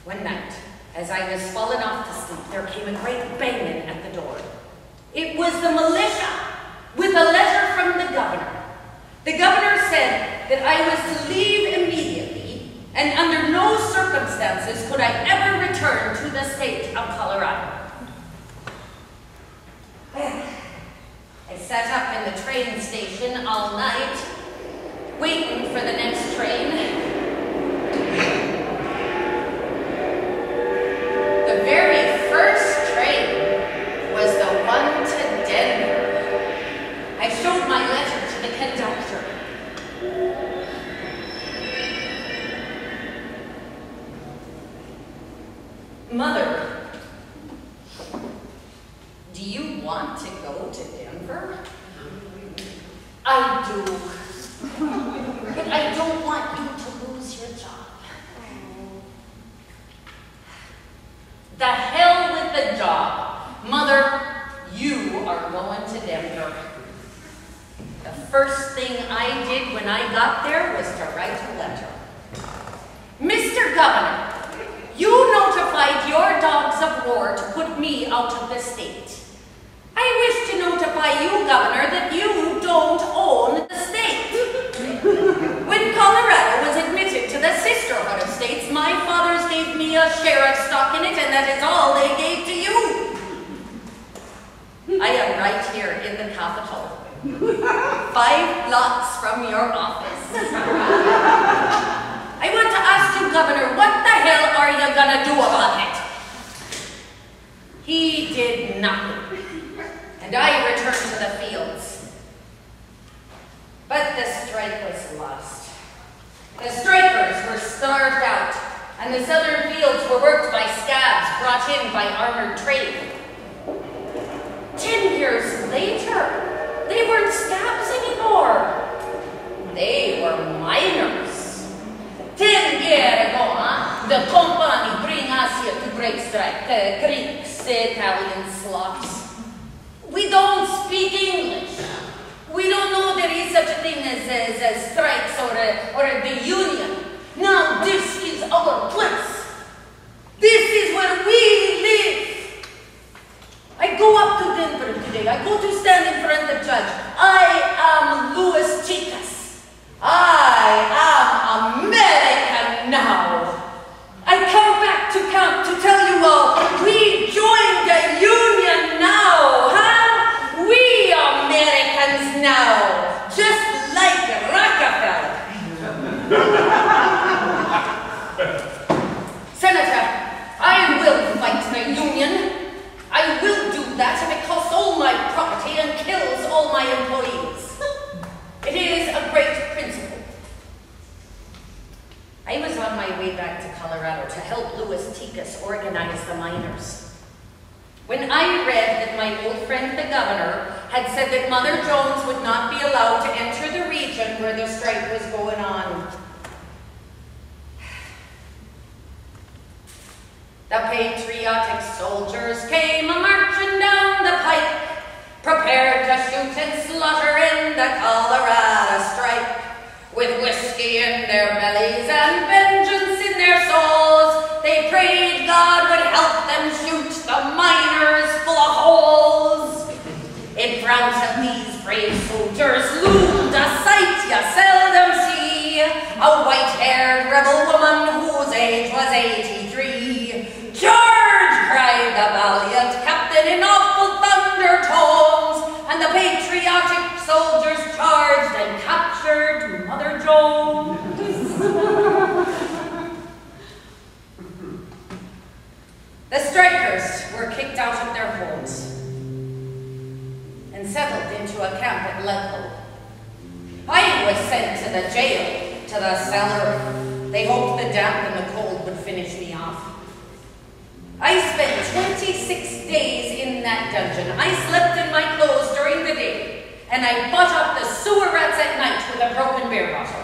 One night, as I was falling off to sleep, there came a great banging at the door. It was the militia, with a letter from the governor. The governor said that I was to leave immediately, and under no circumstances could I ever return to the state of Colorado. I sat up in the train station all night, waiting for the next train. The very first train was the one to Denver. I showed my letter to the conductor. Mother, do you want to go to Denver? I do. But I don't want you to lose your job. The hell with the job. Mother, you are going to Denver. The first thing I did when I got there was to write a letter. Mr. Governor, you notified your dogs of war to put me out of the state. I wish to notify you, Governor, that you don't own the state. When Colorado was admitted to the sisterhood of states, my fathers gave me a share of stock in it, and that is all they gave to you. I am right here in the Capitol, 5 blocks from your office. I want to ask you, Governor, what the hell are you gonna do about it? He did nothing, and I returned to the fields. But the strike was lost. The strikers were starved out, and the southern fields were worked by scabs brought in by armored trade. 10 years later, they weren't scabs anymore. They were miners. 10 years ago, the company bring us here to break strike, the Greeks, Italian Slavs. We don't speak English. We don't know there is such a thing as strikes or the union. Now this is our place. This is where we live. I go up to Denver today. I go to stand in front of the judge. I am Louis Chicas. I am American now. I come back to camp to tell you all, we joined the union now, huh? We Americans now, just like Rockefeller. Senator, I will fight the union. I will do that if it costs all my property and kills all my employees. It is a great principle. I was on my way back to Colorado to help Louis Chicas organize the miners. When I read that my old friend the governor had said that Mother Jones would not be allowed to enter the region where the strike was going on, the patriotic soldiers came marching down the pike, prepared to shoot and slaughter in the Colorado strike. With whiskey in their bellies and vengeance in their souls, they prayed God would help them shoot the miners full of holes. In front of these brave soldiers loomed a sight you seldom see, a white-haired rebel woman whose age was 83. Charge! Cried the valiant captain in awful thunder tones, and the patriotic soldiers charged and captured Mother Jones. The strikers were kicked out of their homes and settled into a camp at Livable. I was sent to the jail, to the cellar. They hoped the damp and the cold would finish me off. I spent 26 days in that dungeon. I slept in my clothes during the day, and I bought up the sewer rats at night with a broken beer bottle.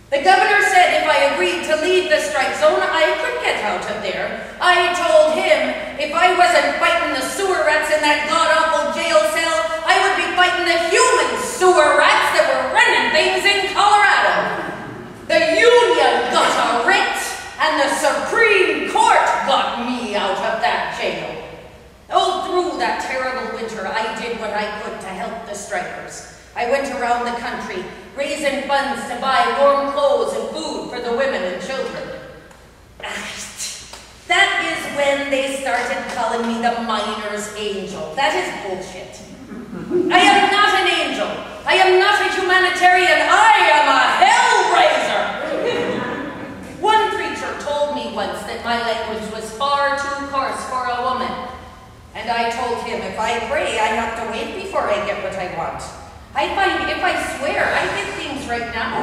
The governor said if I agreed to leave the strike zone, I could get out of there. I told him if I wasn't fighting the sewer rats in that god-awful jail cell, I would be fighting the human sewer rats that were running things in Colorado. The union got a writ, and the Supreme Court strikers. I went around the country, raising funds to buy warm clothes and food for the women and children. That is when they started calling me the miner's angel. That is bullshit. I am not an angel. I am not a humanitarian. I am a hellraiser. One preacher told me once that my language was far too coarse for a woman. And I told him, if I pray, I have to wait before I get what I want. I find if I swear, I get things right now.